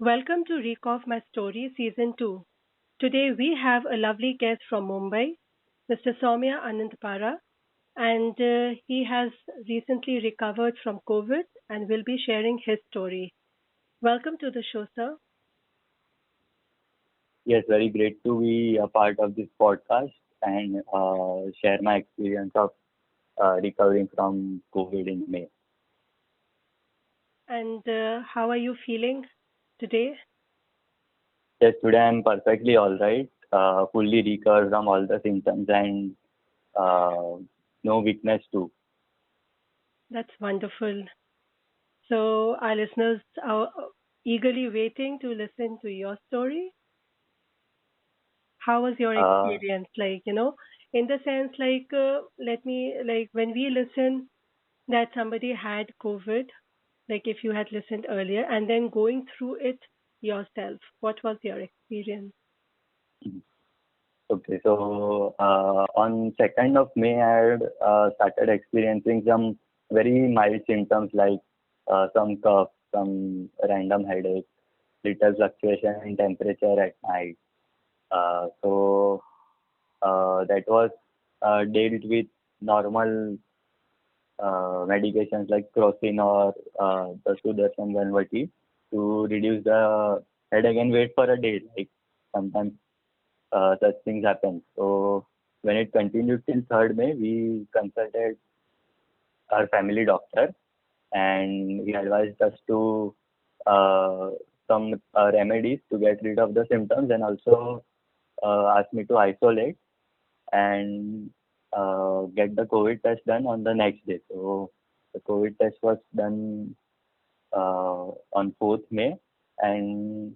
Welcome to Reek of My Story Season 2. Today we have a lovely guest from Mumbai, Mr. Soumya Anantapara, and he has recently recovered from COVID and will be sharing his story. Welcome to the show, sir. Yes, very great to be a part of this podcast and share my experience of recovering from COVID in May. And how are you feeling today? Yes, today I'm perfectly all right, fully recovered from all the symptoms and uh, no weakness too. That's wonderful. So, our listeners are eagerly waiting to listen to your story. How was your Uh, experience? In the sense, let me, when we listen that somebody had COVID, like if you had listened earlier, and then going through it yourself, what was your experience? okay, so on 2nd of May, I had started experiencing some very mild symptoms like some cough, some random headache, little fluctuation in temperature at night. So that was dealt with normal medications like crocin or the Sudarshan Ganvati to reduce the headache and wait for a day. Like sometimes such things happen. So when it continued till 3rd May, we consulted our family doctor and he advised us to uh, some remedies to get rid of the symptoms and also asked me to isolate and get the COVID test done on the next day. So the COVID test was done on 4th May, and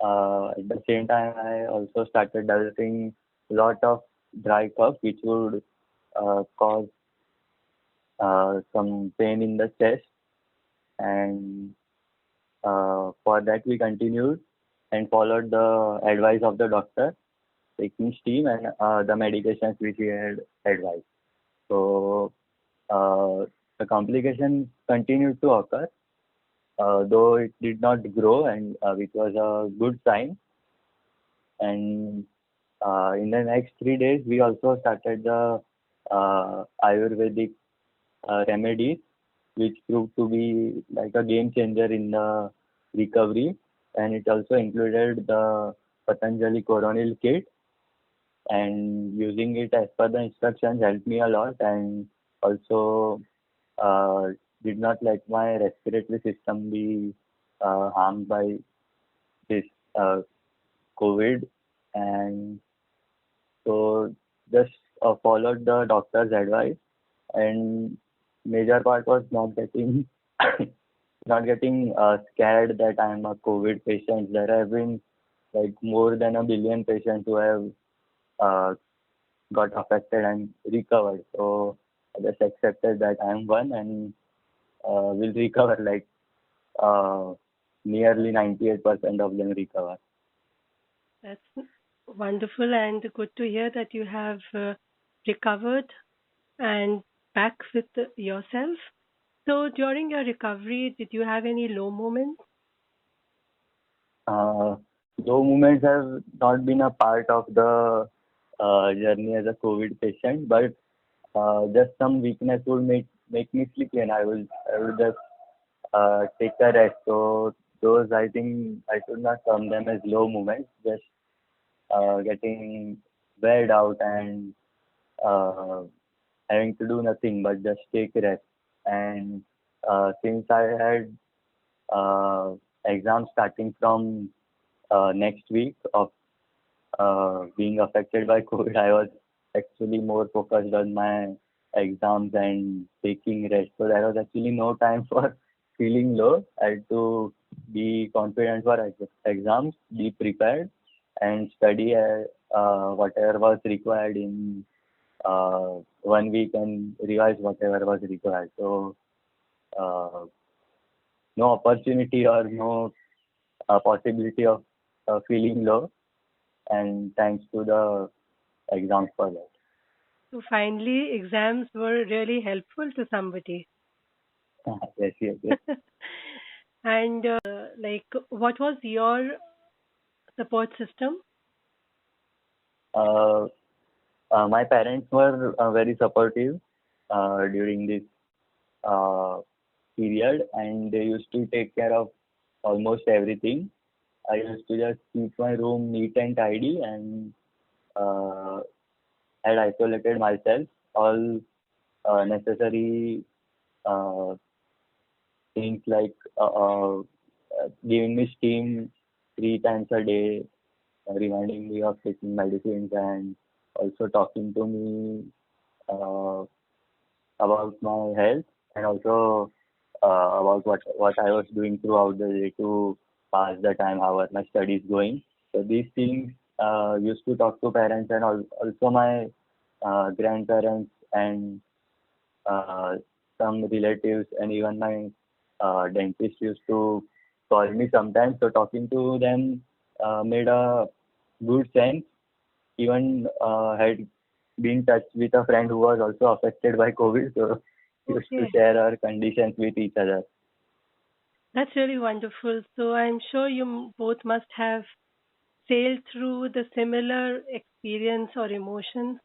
at the same time, I also started developing a lot of dry cough, which would cause some pain in the chest. And for that, we continued and followed the advice of the doctor, taking steam and the medications which he had advised. So uh, the complication continued to occur, though it did not grow, and which was a good sign. And in the next 3 days, we also started the Ayurvedic remedies, which proved to be like a game changer in the recovery. And it also included the Patanjali Coronil kit, and using it as per the instructions helped me a lot, and also uh, did not let my respiratory system be harmed by this uh, COVID. And so just followed the doctor's advice, and major part was not getting not getting scared that I'm a COVID patient. There have been like more than a billion patients who have uh, got affected and recovered. So I just accepted that I'm one and will recover like uh, nearly 98% of them recover. That's wonderful and good to hear that you have recovered and back with yourself. So, during your recovery, did you have any low moments? Uh, Low moments have not been a part of the journey as a COVID patient, but just some weakness would make me sleepy, and I would just take a rest. So those I think I should not term them as low moments. Just getting weared out and uh, having to do nothing but just take rest. And since I had exams starting from next week of being affected by COVID, I was actually more focused on my exams and taking rest. So there was actually no time for feeling low. I had to be confident for exams, be prepared, and study whatever was required in 1 week and revise whatever was required. So uh, no opportunity or no possibility of feeling low, and thanks to the exams for that. So, finally, exams were really helpful to somebody. Yes, yes, yes. And like, what was your support system? Uh, my parents were very supportive during this uh, period, and they used to take care of almost everything. I used to just keep my room neat and tidy, and uh, had isolated myself. All necessary uh, things like giving me steam 3 times a day, reminding me of taking medicines, and also talking to me uh, about my health, and also about what I was doing throughout the day to pass the time, how are my studies going. So these things used to talk to parents, and also my grandparents, and uh, some relatives, and even my dentist used to call me sometimes. So talking to them made a good sense. Even had been touched with a friend who was also affected by COVID, so used to Okay, share our conditions with each other. that's really wonderful. So I'm sure you both must have sailed through the similar experience or emotions.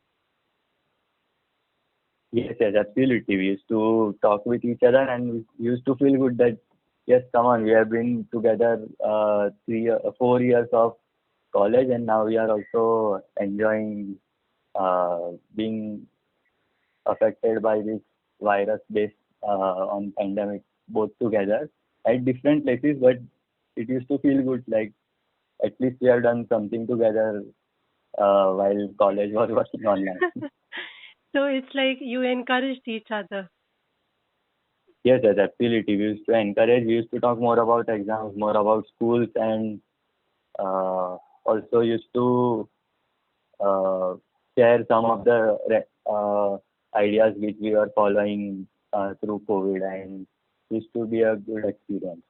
Yes, yes, absolutely. We used to talk with each other, and we used to feel good that yes, come on, we have been together 4 years of college, and now we are also enjoying being affected by this virus based on pandemic both together at different places, but it used to feel good. Like at least we have done something together while college was working online. So it's like you encouraged each other. Yes, yes, absolutely. We used to encourage. We used to talk more about exams, more about schools, and uh, also used to uh, share some of the ideas which we were following through COVID, and used to be a good experience.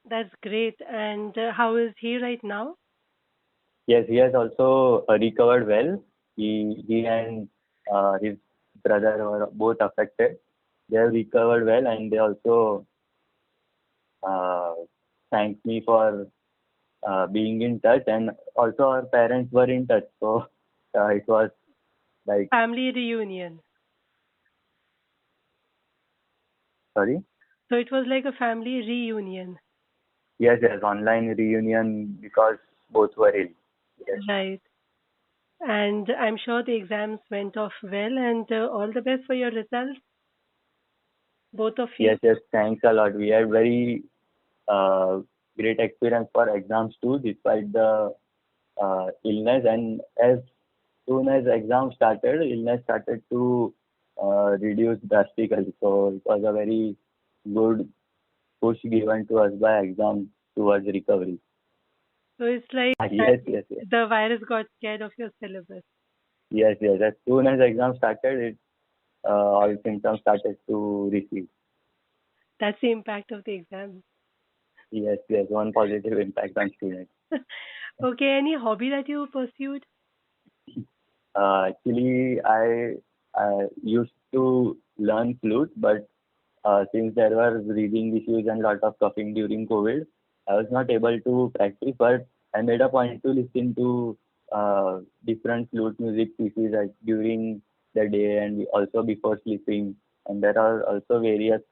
That's great. And how is he right now? Yes, he has also recovered well. He and his brother were both affected. They have recovered well, and they also uh, thanked me for being in touch, and also our parents were in touch. So it was like, Family reunion. sorry, So it was like a family reunion. yes, yes, online reunion because both were ill. Yes, Right. And I'm sure the exams went off well, and all the best for your results, both of you. yes, yes. Thanks a lot. We had very uh, great experience for exams too, despite the illness. And as soon as exams started, illness started to reduce drastically. So it was a very good push given to us by exam towards recovery. So it's like Yes, yes, yes. the virus got scared of your syllabus. Yes, yes. As soon as exam started, all symptoms started to recede. That's the impact of the exam. Yes, yes. One positive impact on students. Okay, any hobby that you pursued? Actually, I used to learn flute, but since there were breathing issues and lot of coughing during COVID, I was not able to practice. But I made a point to listen to different flute music pieces during the day and also before sleeping. And there are also various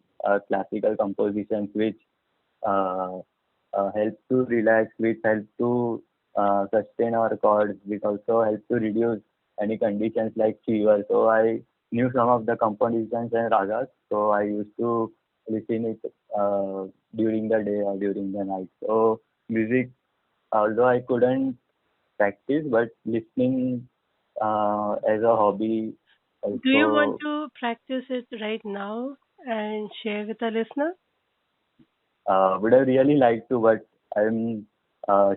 classical compositions which uh, help to relax, which help to sustain our chords, which also help to reduce any conditions like fever. So I knew some of the compositions and ragas, so I used to listen it during the day or during the night. So music, although I couldn't practice, but listening as a hobby Do you want also to practice it right now and share with the listener? would have really liked to, but I'm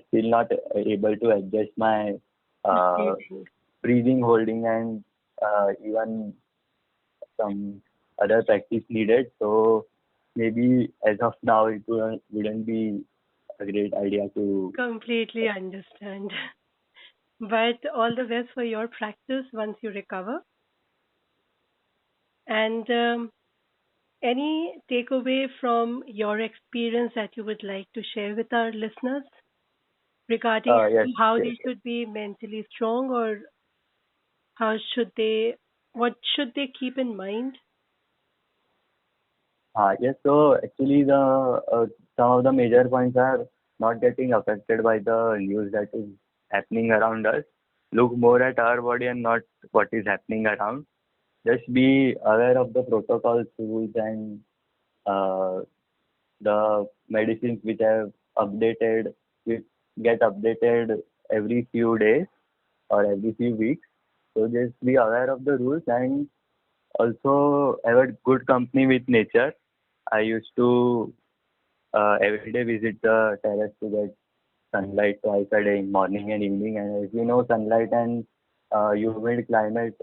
still not able to adjust my uh, Breathing. breathing, holding, and even some other practice needed. So maybe as of now, wouldn't be a great idea to. Completely understand. But all the best for your practice once you recover. And Any takeaway from your experience that you would like to share with our listeners regarding Yes, how yes, they should be mentally strong, or how should they, what should they keep in mind? yes. So actually, the some of the major points are not getting affected by the news that is happening around us. Look more at our body and not what is happening around. Just be aware of the protocols, rules, and uh, the medicines which have updated, which get updated every few days or every few weeks. So just be aware of the rules and also have a good company with nature. I used to every day visit the terrace to get sunlight twice a day, morning and evening. And as you know, sunlight and humid climate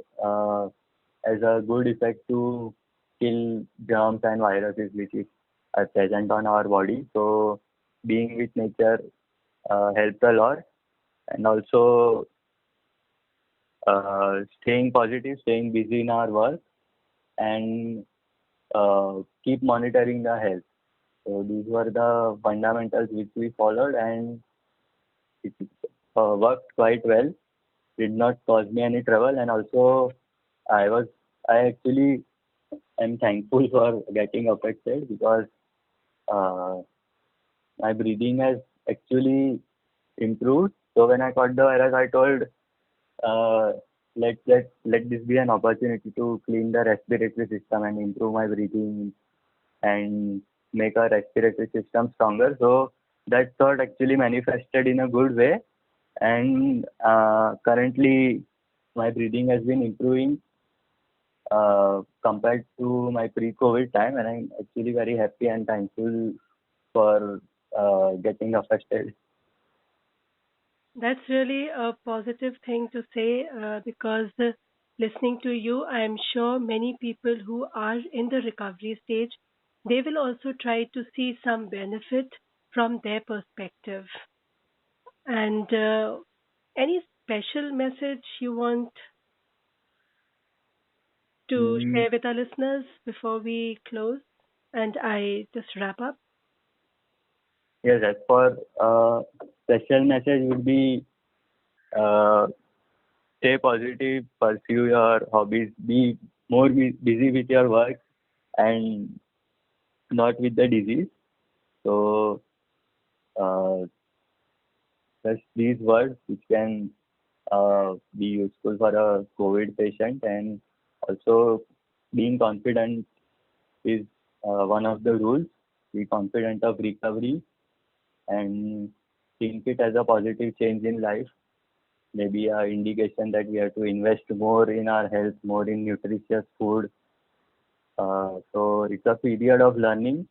has a good effect to kill germs and viruses which is are present on our body. So being with nature helps a lot, and also staying positive, staying busy in our work, and keep monitoring the health. So these were the fundamentals which we followed, and it worked quite well. Did not cause me any trouble, and also I was I actually am thankful for getting affected because uh, my breathing has actually improved. So when I got the virus, I told uh, let this be an opportunity to clean the respiratory system and improve my breathing and make our respiratory system stronger. So that thought actually manifested in a good way, and currently my breathing has been improving compared to my pre-COVID time, and I'm actually very happy and thankful for getting affected. That's really a positive thing to say because listening to you, I am sure many people who are in the recovery stage, they will also try to see some benefit from their perspective. And any special message you want to Mm, share with our listeners before we close and I just wrap up? yes, as for special message would be uh, stay positive, pursue your hobbies, be more busy with your work and not with the disease. So uh, just these words which can be useful for a COVID patient, and also being confident is one of the rules. Be confident of recovery and think it as a positive change in life. Maybe a indication that we have to invest more in our health, more in nutritious food. So it's a period of learning.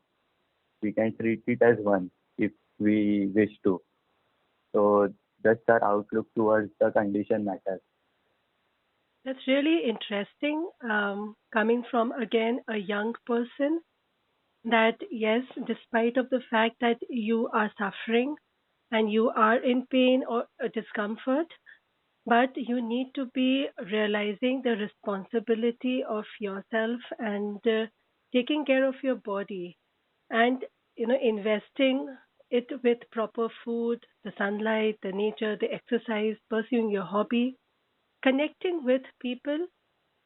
We can treat it as one if we wish to. So that's our outlook towards the condition matters. That's really interesting coming from again a young person that yes, despite of the fact that you are suffering and you are in pain or discomfort, but you need to be realizing the responsibility of yourself and taking care of your body and investing it with proper food, the sunlight, the nature, the exercise, pursuing your hobby, connecting with people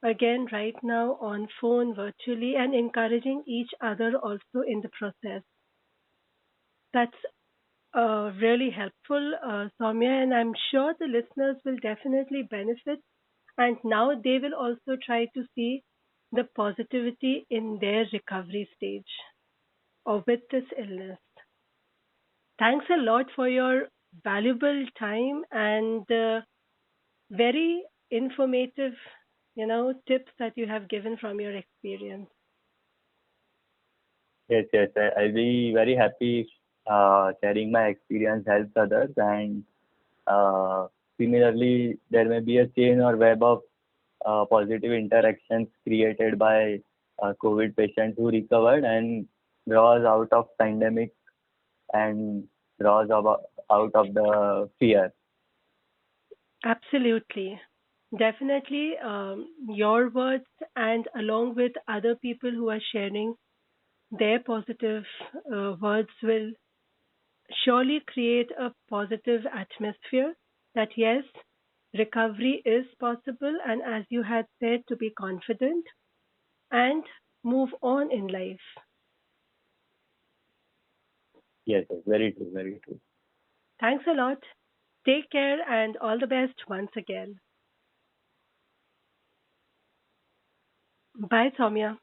again right now on phone virtually and encouraging each other also in the process. That's really helpful, Soumya, and I'm sure the listeners will definitely benefit. And now they will also try to see the positivity in their recovery stage or with this illness. Thanks a lot for your valuable time and very informative, tips that you have given from your experience. Yes, yes, I'll be very happy if sharing my experience helps others, and uh, similarly, there may be a chain or web of positive interactions created by COVID patients who recovered and draws out of pandemic and out of the fear. Absolutely. Definitely, your words and along with other people who are sharing their positive words will surely create a positive atmosphere that yes, recovery is possible, and as you had said, to be confident and move on in life. Yes, yes, very true, very true. Thanks a lot. Take care and all the best once again. Bye, Soumya.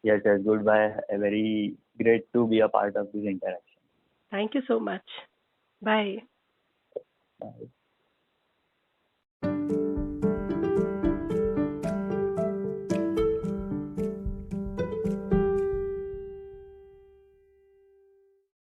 Yes, yes, goodbye. Very great to be a part of this interaction. Thank you so much. Bye. Bye.